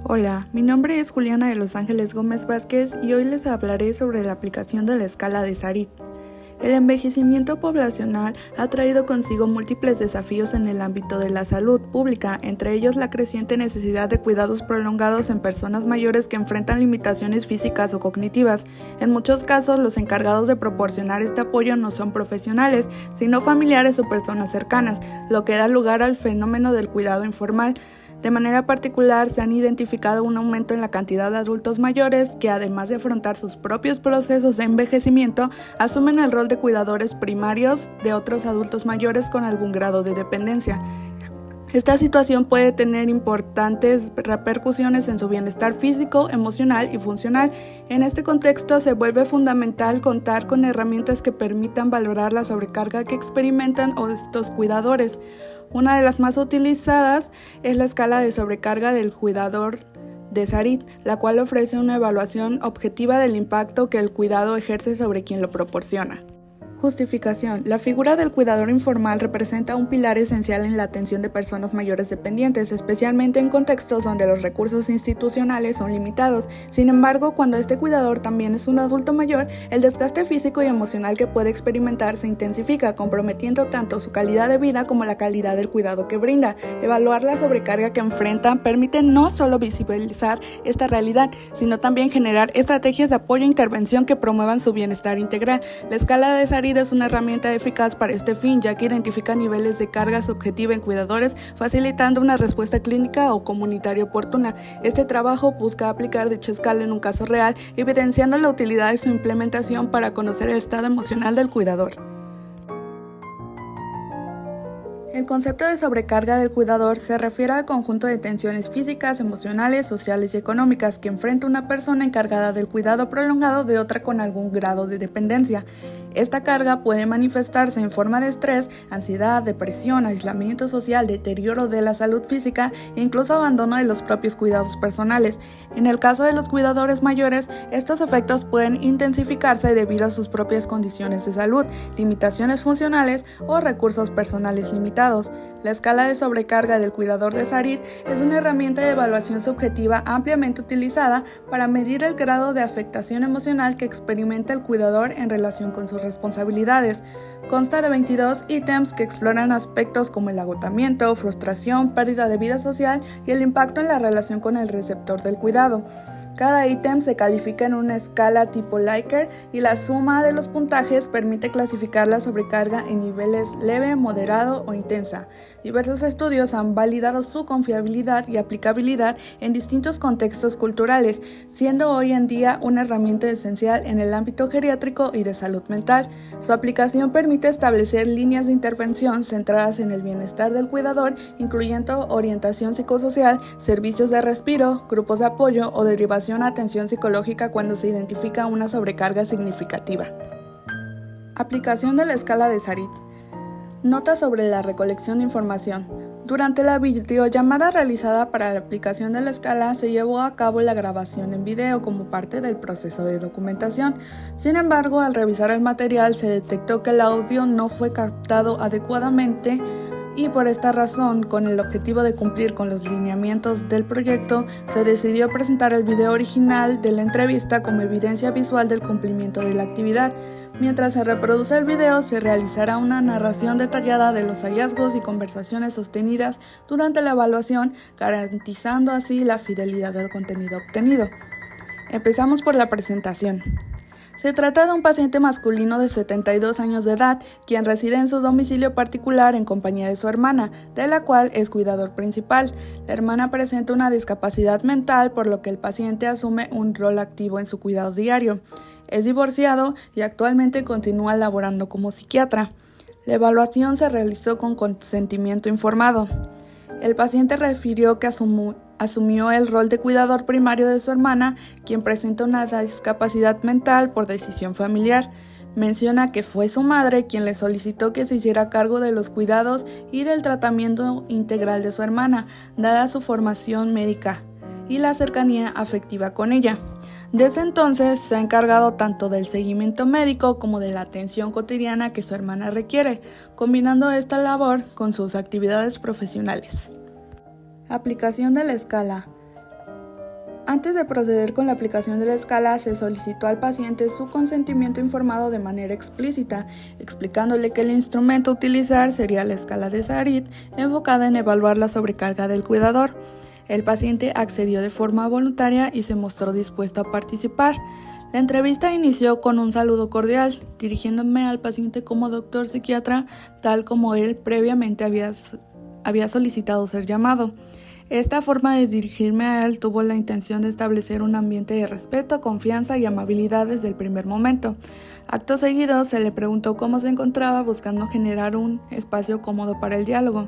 Hola, mi nombre es Juliana de Los Ángeles Gómez Vázquez y hoy les hablaré sobre la aplicación de la escala de Sarit. El envejecimiento poblacional ha traído consigo múltiples desafíos en el ámbito de la salud pública, entre ellos la creciente necesidad de cuidados prolongados en personas mayores que enfrentan limitaciones físicas o cognitivas. En muchos casos, los encargados de proporcionar este apoyo no son profesionales, sino familiares o personas cercanas, lo que da lugar al fenómeno del cuidado informal. De manera particular, se han identificado un aumento en la cantidad de adultos mayores que, además de afrontar sus propios procesos de envejecimiento, asumen el rol de cuidadores primarios de otros adultos mayores con algún grado de dependencia. Esta situación puede tener importantes repercusiones en su bienestar físico, emocional y funcional. En este contexto, se vuelve fundamental contar con herramientas que permitan valorar la sobrecarga que experimentan estos cuidadores. Una de las más utilizadas es la escala de sobrecarga del cuidador de Sarit, la cual ofrece una evaluación objetiva del impacto que el cuidado ejerce sobre quien lo proporciona. Justificación. La figura del cuidador informal representa un pilar esencial en la atención de personas mayores dependientes, especialmente en contextos donde los recursos institucionales son limitados. Sin embargo, cuando este cuidador también es un adulto mayor, el desgaste físico y emocional que puede experimentar se intensifica, comprometiendo tanto su calidad de vida como la calidad del cuidado que brinda. Evaluar la sobrecarga que enfrentan permite no solo visibilizar esta realidad, sino también generar estrategias de apoyo e intervención que promuevan su bienestar integral. La escala de Sarit es una herramienta eficaz para este fin, ya que identifica niveles de carga subjetiva en cuidadores, facilitando una respuesta clínica o comunitaria oportuna. Este trabajo busca aplicar dicha escala en un caso real, evidenciando la utilidad de su implementación para conocer el estado emocional del cuidador. El concepto de sobrecarga del cuidador se refiere al conjunto de tensiones físicas, emocionales, sociales y económicas que enfrenta una persona encargada del cuidado prolongado de otra con algún grado de dependencia. Esta carga puede manifestarse en forma de estrés, ansiedad, depresión, aislamiento social, deterioro de la salud física e incluso abandono de los propios cuidados personales. En el caso de los cuidadores mayores, estos efectos pueden intensificarse debido a sus propias condiciones de salud, limitaciones funcionales o recursos personales limitados. La escala de sobrecarga del cuidador de Sarit es una herramienta de evaluación subjetiva ampliamente utilizada para medir el grado de afectación emocional que experimenta el cuidador en relación con sus responsabilidades. Consta de 22 ítems que exploran aspectos como el agotamiento, frustración, pérdida de vida social y el impacto en la relación con el receptor del cuidado. Cada ítem se califica en una escala tipo Likert y la suma de los puntajes permite clasificar la sobrecarga en niveles leve, moderado o intensa. Diversos estudios han validado su confiabilidad y aplicabilidad en distintos contextos culturales, siendo hoy en día una herramienta esencial en el ámbito geriátrico y de salud mental. Su aplicación permite establecer líneas de intervención centradas en el bienestar del cuidador, incluyendo orientación psicosocial, servicios de respiro, grupos de apoyo o derivación a atención psicológica cuando se identifica una sobrecarga significativa. Aplicación de la escala de Sarit. Nota sobre la recolección de información. Durante la videollamada realizada para la aplicación de la escala, se llevó a cabo la grabación en video como parte del proceso de documentación. Sin embargo, al revisar el material, se detectó que el audio no fue captado adecuadamente y por esta razón, con el objetivo de cumplir con los lineamientos del proyecto, se decidió presentar el video original de la entrevista como evidencia visual del cumplimiento de la actividad. Mientras se reproduce el video, se realizará una narración detallada de los hallazgos y conversaciones sostenidas durante la evaluación, garantizando así la fidelidad del contenido obtenido. Empezamos por la presentación. Se trata de un paciente masculino de 72 años de edad, quien reside en su domicilio particular en compañía de su hermana, de la cual es cuidador principal. La hermana presenta una discapacidad mental, por lo que el paciente asume un rol activo en su cuidado diario. Es divorciado y actualmente continúa laborando como psiquiatra. La evaluación se realizó con consentimiento informado. El paciente refirió que asumió el rol de cuidador primario de su hermana, quien presenta una discapacidad mental por decisión familiar. Menciona que fue su madre quien le solicitó que se hiciera cargo de los cuidados y del tratamiento integral de su hermana, dada su formación médica y la cercanía afectiva con ella. Desde entonces se ha encargado tanto del seguimiento médico como de la atención cotidiana que su hermana requiere, combinando esta labor con sus actividades profesionales. Aplicación de la escala. Antes de proceder con la aplicación de la escala, se solicitó al paciente su consentimiento informado de manera explícita, explicándole que el instrumento a utilizar sería la escala de Sarit, enfocada en evaluar la sobrecarga del cuidador. El paciente accedió de forma voluntaria y se mostró dispuesto a participar. La entrevista inició con un saludo cordial, dirigiéndome al paciente como doctor psiquiatra, tal como él previamente había solicitado ser llamado. Esta forma de dirigirme a él tuvo la intención de establecer un ambiente de respeto, confianza y amabilidad desde el primer momento. Acto seguido, se le preguntó cómo se encontraba, buscando generar un espacio cómodo para el diálogo.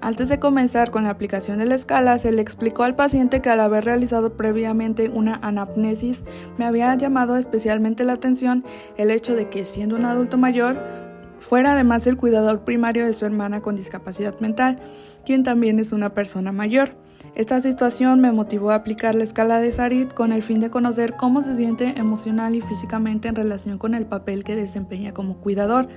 Antes de comenzar con la aplicación de la escala, se le explicó al paciente que al haber realizado previamente una anamnesis, me había llamado especialmente la atención el hecho de que, siendo un adulto mayor, fuera además el cuidador primario de su hermana con discapacidad mental, quien también es una persona mayor. Esta situación me motivó a aplicar la escala de Sarit con el fin de conocer cómo se siente emocional y físicamente en relación con el papel que desempeña como cuidador.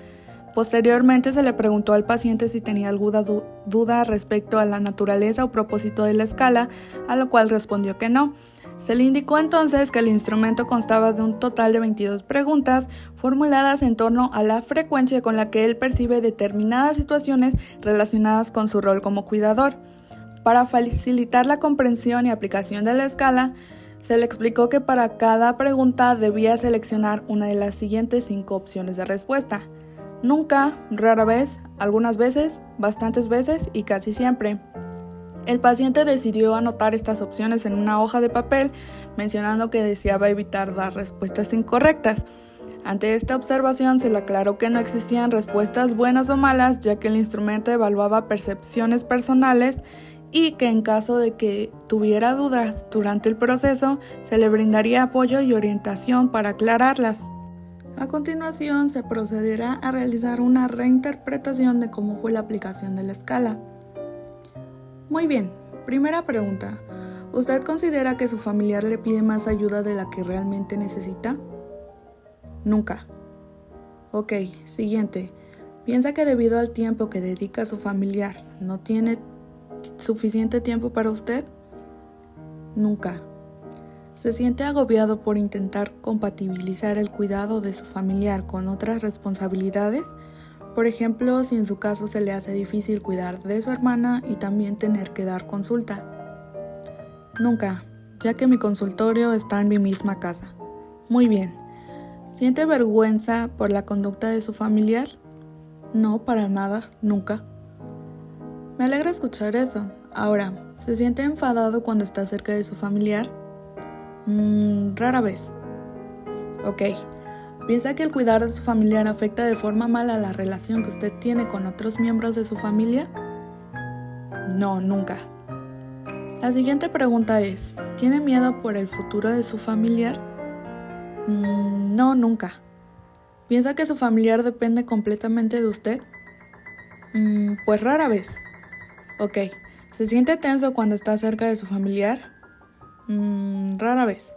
Posteriormente se le preguntó al paciente si tenía alguna duda respecto a la naturaleza o propósito de la escala, a lo cual respondió que no. Se le indicó entonces que el instrumento constaba de un total de 22 preguntas formuladas en torno a la frecuencia con la que él percibe determinadas situaciones relacionadas con su rol como cuidador. Para facilitar la comprensión y aplicación de la escala, se le explicó que para cada pregunta debía seleccionar una de las siguientes 5 opciones de respuesta: nunca, rara vez, algunas veces, bastantes veces y casi siempre. El paciente decidió anotar estas opciones en una hoja de papel, mencionando que deseaba evitar dar respuestas incorrectas. Ante esta observación se le aclaró que no existían respuestas buenas o malas, ya que el instrumento evaluaba percepciones personales y que en caso de que tuviera dudas durante el proceso, se le brindaría apoyo y orientación para aclararlas. A continuación, se procederá a realizar una reinterpretación de cómo fue la aplicación de la escala. Muy bien, primera pregunta. ¿Usted considera que su familiar le pide más ayuda de la que realmente necesita? Nunca. Ok, siguiente. ¿Piensa que debido al tiempo que dedica a su familiar, no tiene suficiente tiempo para usted? Nunca. ¿Se siente agobiado por intentar compatibilizar el cuidado de su familiar con otras responsabilidades? Por ejemplo, si en su caso se le hace difícil cuidar de su hermana y también tener que dar consulta. Nunca, ya que mi consultorio está en mi misma casa. Muy bien. ¿Siente vergüenza por la conducta de su familiar? No, para nada, nunca. Me alegra escuchar eso. Ahora, ¿se siente enfadado cuando está cerca de su familiar? Rara vez. Ok. ¿Piensa que el cuidar de su familiar afecta de forma mala la relación que usted tiene con otros miembros de su familia? No, nunca. La siguiente pregunta es, ¿tiene miedo por el futuro de su familiar? No, nunca. ¿Piensa que su familiar depende completamente de usted? Pues rara vez. Ok. ¿Se siente tenso cuando está cerca de su familiar? Rara vez.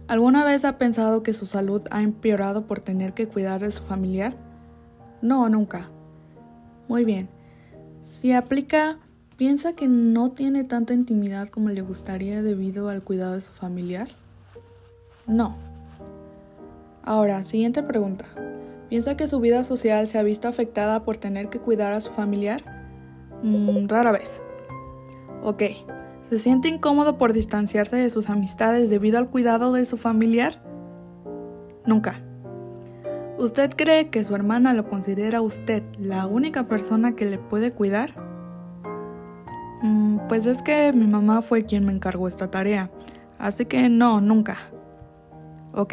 ¿Alguna vez ha pensado que su salud ha empeorado por tener que cuidar de su familiar? No, nunca. Muy bien. Si aplica, ¿piensa que no tiene tanta intimidad como le gustaría debido al cuidado de su familiar? No. Ahora, siguiente pregunta. ¿Piensa que su vida social se ha visto afectada por tener que cuidar a su familiar? Rara vez. Ok. ¿Se siente incómodo por distanciarse de sus amistades debido al cuidado de su familiar? Nunca. ¿Usted cree que su hermana lo considera a usted la única persona que le puede cuidar? Pues es que mi mamá fue quien me encargó esta tarea, así que no, nunca. Ok,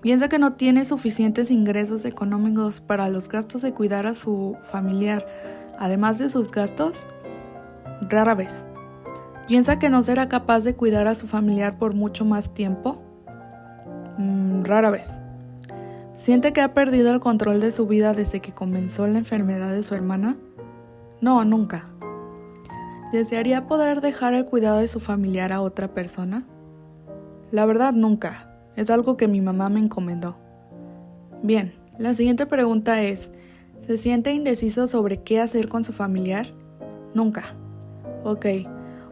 ¿piensa que no tiene suficientes ingresos económicos para los gastos de cuidar a su familiar, además de sus gastos? Rara vez. ¿Piensa que no será capaz de cuidar a su familiar por mucho más tiempo? Rara vez. ¿Siente que ha perdido el control de su vida desde que comenzó la enfermedad de su hermana? No, nunca. ¿Desearía poder dejar el cuidado de su familiar a otra persona? La verdad, nunca. Es algo que mi mamá me encomendó. Bien, la siguiente pregunta es, ¿se siente indeciso sobre qué hacer con su familiar? Nunca. Ok.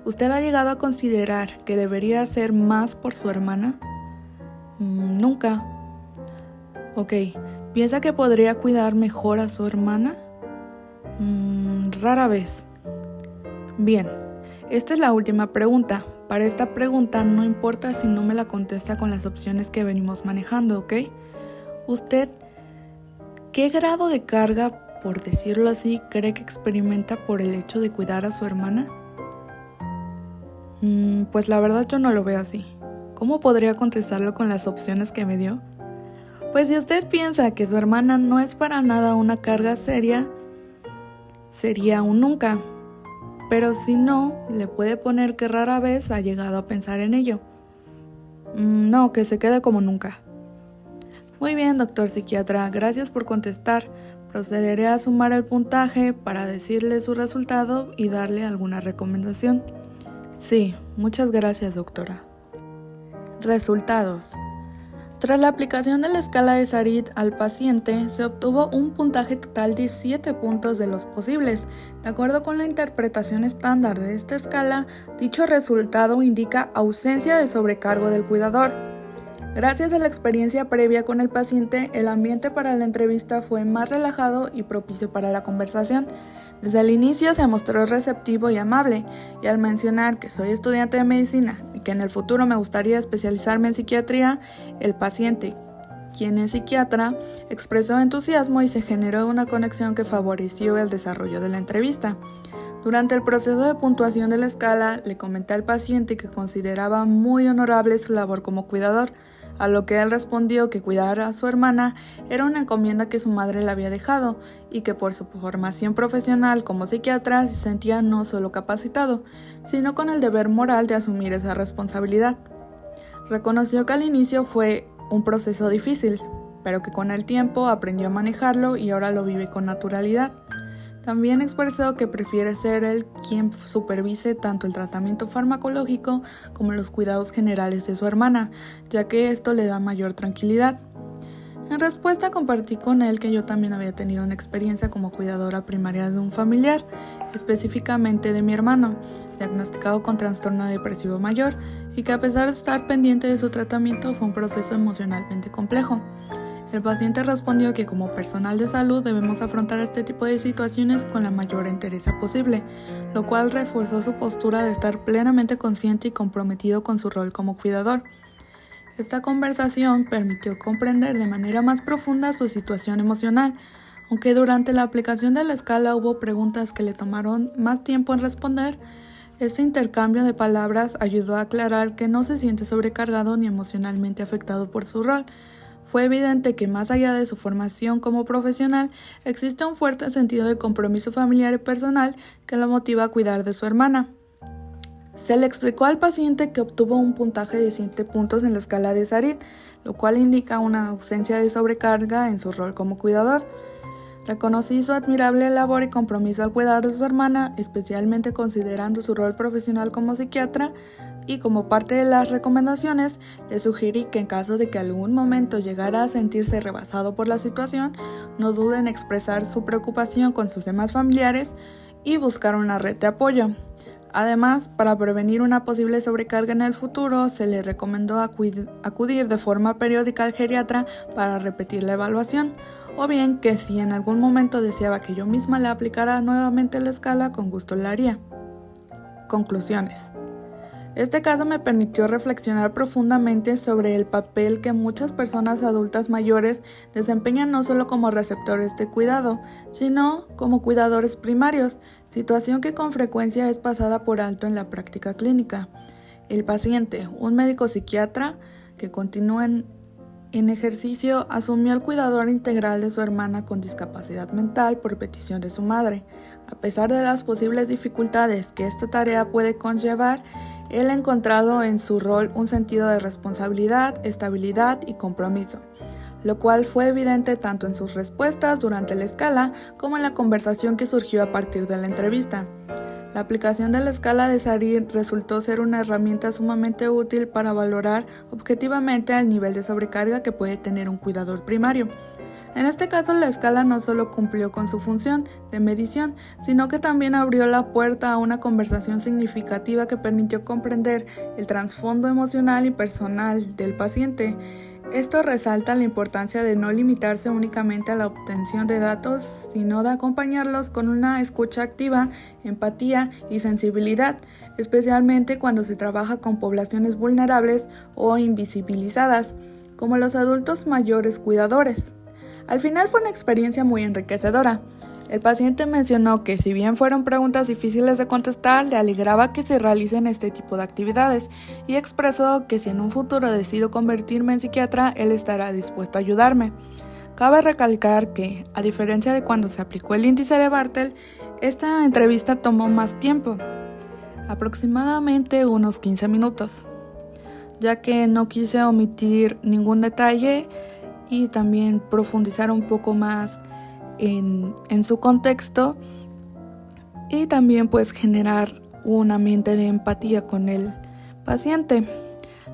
¿Usted ha llegado a considerar que debería hacer más por su hermana? Nunca. Ok, ¿piensa que podría cuidar mejor a su hermana? Rara vez. Bien, esta es la última pregunta. Para esta pregunta no importa si no me la contesta con las opciones que venimos manejando, ¿ok? ¿Usted qué grado de carga, por decirlo así, cree que experimenta por el hecho de cuidar a su hermana? Pues la verdad yo no lo veo así. ¿Cómo podría contestarlo con las opciones que me dio? Pues si usted piensa que su hermana no es para nada una carga seria, sería un nunca. Pero si no, le puede poner que rara vez ha llegado a pensar en ello. No, que se quede como nunca. Muy bien, doctor psiquiatra, gracias por contestar. Procederé a sumar el puntaje para decirle su resultado y darle alguna recomendación. Sí, muchas gracias, doctora. Resultados. Tras la aplicación de la escala de Sarit al paciente, se obtuvo un puntaje total de 7 puntos de los posibles. De acuerdo con la interpretación estándar de esta escala, dicho resultado indica ausencia de sobrecargo del cuidador. Gracias a la experiencia previa con el paciente, el ambiente para la entrevista fue más relajado y propicio para la conversación. Desde el inicio se mostró receptivo y amable, y al mencionar que soy estudiante de medicina y que en el futuro me gustaría especializarme en psiquiatría, el paciente, quien es psiquiatra, expresó entusiasmo y se generó una conexión que favoreció el desarrollo de la entrevista. Durante el proceso de puntuación de la escala, le comenté al paciente que consideraba muy honorable su labor como cuidador, a lo que él respondió que cuidar a su hermana era una encomienda que su madre le había dejado y que por su formación profesional como psiquiatra se sentía no solo capacitado, sino con el deber moral de asumir esa responsabilidad. Reconoció que al inicio fue un proceso difícil, pero que con el tiempo aprendió a manejarlo y ahora lo vive con naturalidad. También expresó que prefiere ser él quien supervise tanto el tratamiento farmacológico como los cuidados generales de su hermana, ya que esto le da mayor tranquilidad. En respuesta compartí con él que yo también había tenido una experiencia como cuidadora primaria de un familiar, específicamente de mi hermano, diagnosticado con trastorno depresivo mayor, y que a pesar de estar pendiente de su tratamiento fue un proceso emocionalmente complejo. El paciente respondió que como personal de salud debemos afrontar este tipo de situaciones con la mayor entereza posible, lo cual reforzó su postura de estar plenamente consciente y comprometido con su rol como cuidador. Esta conversación permitió comprender de manera más profunda su situación emocional, aunque durante la aplicación de la escala hubo preguntas que le tomaron más tiempo en responder. Este intercambio de palabras ayudó a aclarar que no se siente sobrecargado ni emocionalmente afectado por su rol. Fue evidente que más allá de su formación como profesional, existe un fuerte sentido de compromiso familiar y personal que lo motiva a cuidar de su hermana. Se le explicó al paciente que obtuvo un puntaje de 7 puntos en la escala de Sarit, lo cual indica una ausencia de sobrecarga en su rol como cuidador. Reconocí su admirable labor y compromiso al cuidar de su hermana, especialmente considerando su rol profesional como psiquiatra, y como parte de las recomendaciones, le sugerí que en caso de que algún momento llegara a sentirse rebasado por la situación, no dude en expresar su preocupación con sus demás familiares y buscar una red de apoyo. Además, para prevenir una posible sobrecarga en el futuro, se le recomendó acudir de forma periódica al geriatra para repetir la evaluación, o bien que si en algún momento deseaba que yo misma le aplicara nuevamente la escala, con gusto la haría. Conclusiones. Este caso me permitió reflexionar profundamente sobre el papel que muchas personas adultas mayores desempeñan no solo como receptores de cuidado, sino como cuidadores primarios, situación que con frecuencia es pasada por alto en la práctica clínica. El paciente, un médico psiquiatra que continúa en ejercicio, asumió el cuidador integral de su hermana con discapacidad mental por petición de su madre. A pesar de las posibles dificultades que esta tarea puede conllevar, él ha encontrado en su rol un sentido de responsabilidad, estabilidad y compromiso, lo cual fue evidente tanto en sus respuestas durante la escala como en la conversación que surgió a partir de la entrevista. La aplicación de la escala de Sarit resultó ser una herramienta sumamente útil para valorar objetivamente el nivel de sobrecarga que puede tener un cuidador primario. En este caso, la escala no solo cumplió con su función de medición, sino que también abrió la puerta a una conversación significativa que permitió comprender el trasfondo emocional y personal del paciente. Esto resalta la importancia de no limitarse únicamente a la obtención de datos, sino de acompañarlos con una escucha activa, empatía y sensibilidad, especialmente cuando se trabaja con poblaciones vulnerables o invisibilizadas, como los adultos mayores cuidadores. Al final fue una experiencia muy enriquecedora. El paciente mencionó que si bien fueron preguntas difíciles de contestar, le alegraba que se realicen este tipo de actividades y expresó que si en un futuro decido convertirme en psiquiatra, él estará dispuesto a ayudarme. Cabe recalcar que, a diferencia de cuando se aplicó el índice de Bartel, esta entrevista tomó más tiempo, aproximadamente unos 15 minutos, ya que no quise omitir ningún detalle y también profundizar un poco más en su contexto y también pues generar un ambiente de empatía con el paciente,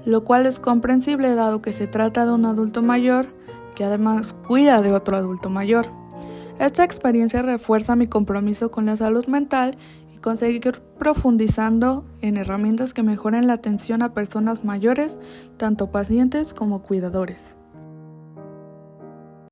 lo cual es comprensible dado que se trata de un adulto mayor que además cuida de otro adulto mayor. Esta experiencia refuerza mi compromiso con la salud mental y con seguir profundizando en herramientas que mejoren la atención a personas mayores, tanto pacientes como cuidadores.